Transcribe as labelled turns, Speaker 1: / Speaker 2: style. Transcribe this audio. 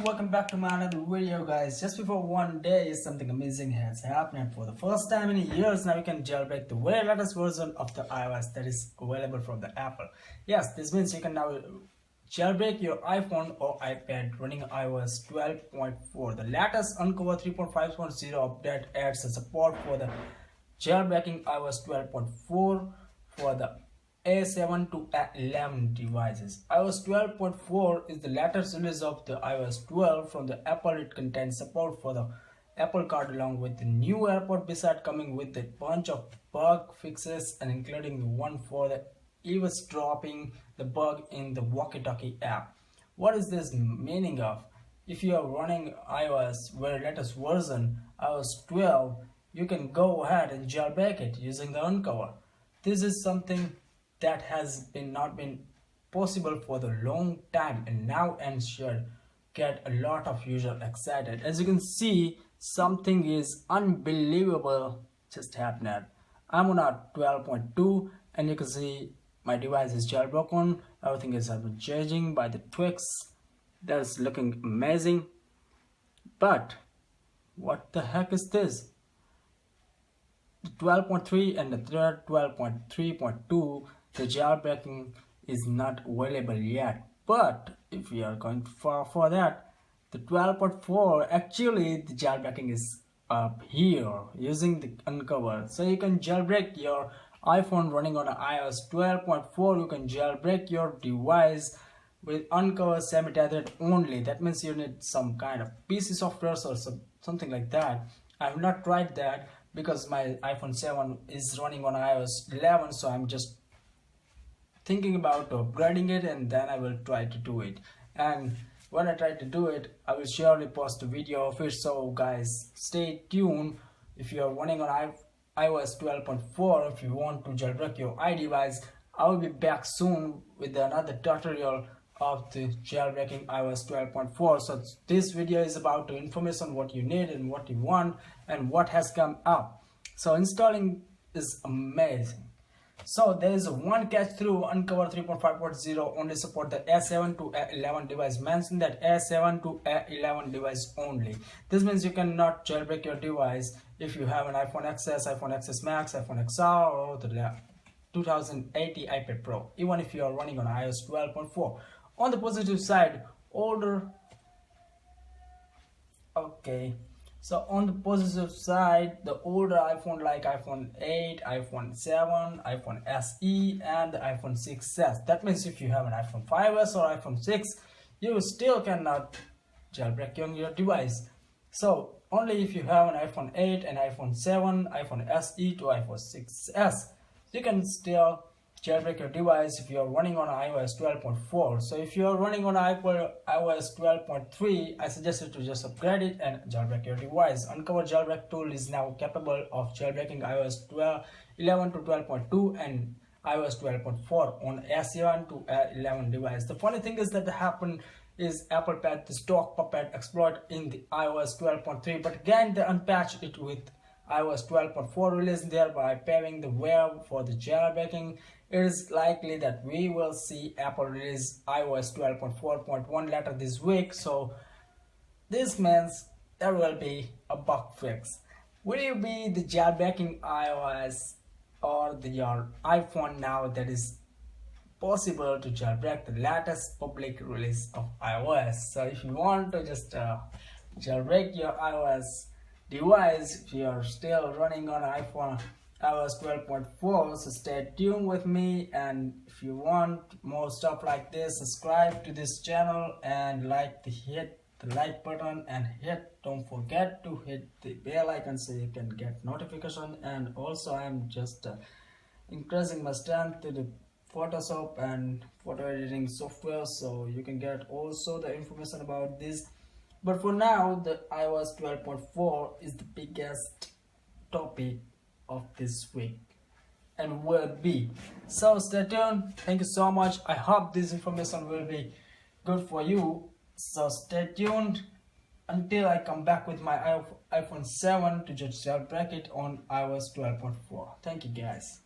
Speaker 1: welcome back to my another video, guys. Just before one day, something amazing has happened. For the first time in years, now you can jailbreak the very latest version of the iOS that is available from the Apple. Yes, this means you can now jailbreak your iPhone or iPad running iOS 12.4. The latest Uncover 3.5.0 update adds a support for the jailbreaking iOS 12.4 for the A7 to A11 devices. iOS 12.4 is the latest release of the iOS 12 from the Apple. It contains support for the Apple Card along with the new AirPod, beside coming with a bunch of bug fixes and including the one for the eavesdropping the bug in the walkie-talkie app. What is this meaning of? If you are running iOS very latest version, iOS 12, you can go ahead and jailbreak it using the Uncover. This is something that has not been possible for the long time, and now and should get a lot of users excited. As you can see, something is unbelievable just happened. I'm on a 12.2 and you can see my device is jailbroken. Everything is changing by the tweaks. That's looking amazing. But what the heck is this? The 12.3 and the 12.3.2, the jailbreaking is not available yet. But if we are going for that, the 12.4, actually the jailbreaking is up here using the Uncover. So you can jailbreak your iPhone running on iOS 12.4. You can jailbreak your device with Uncover semi-tethered only. That means you need some kind of PC software or something like that. I have not tried that because my iPhone 7 is running on iOS 11, so I'm just thinking about upgrading it, and then I will try to do it. And when I try to do it, I will surely post a video of it. So guys, stay tuned. If you are running on iOS 12.4, if you want to jailbreak your iDevice, I will be back soon with another tutorial of the jailbreaking iOS 12.4. So this video is about the information what you need and what you want and what has come up. So installing is amazing. So there is one catch through Uncover 3.5.0 only support the A7 to A11 device. Mention that A7 to A11 device only. This means you cannot jailbreak your device if you have an iPhone XS, iPhone XS Max, iPhone XR, or the 2080 iPad Pro, even if you are running on iOS 12.4. On the positive side, so on the positive side, the older iPhone like iPhone 8, iPhone 7, iPhone SE, and the iPhone 6s. That means if you have an iPhone 5s or iPhone 6, you still cannot jailbreak your device. So only if you have an iPhone 8 and iPhone 7, iPhone SE to iPhone 6s, you can still jailbreak your device if you are running on iOS 12.4. So if you are running on iOS 12.3, I suggest you to just upgrade it and jailbreak your device. Uncover jailbreak tool is now capable of jailbreaking iOS 11 to 12.2 and iOS 12.4 on A7 to A11 device. The funny thing is that happened is Apple patched the stock puppet exploit in the iOS 12.3, but again they unpatched it with iOS 12.4 release, thereby paving the way for the jailbreaking. It is likely that we will see Apple release iOS 12.4.1 later this week, so this means there will be a bug fix. Will you be the jailbreaking iOS or your iPhone now that is possible to jailbreak the latest public release of iOS? So if you want to just jailbreak your iOS device, if you are still running on iPhone iOS 12.4, so stay tuned with me. And if you want more stuff like this, subscribe to this channel and hit the like button and don't forget to hit the bell icon so you can get notification. And also I'm just increasing my strength to the Photoshop and photo editing software, so you can get also the information about this. But for now, the iOS 12.4 is the biggest topic of this week and will be. So stay tuned. Thank you so much. I hope this information will be good for you. So stay tuned until I come back with my iPhone 7 to just jailbreak it on iOS 12.4. Thank you guys.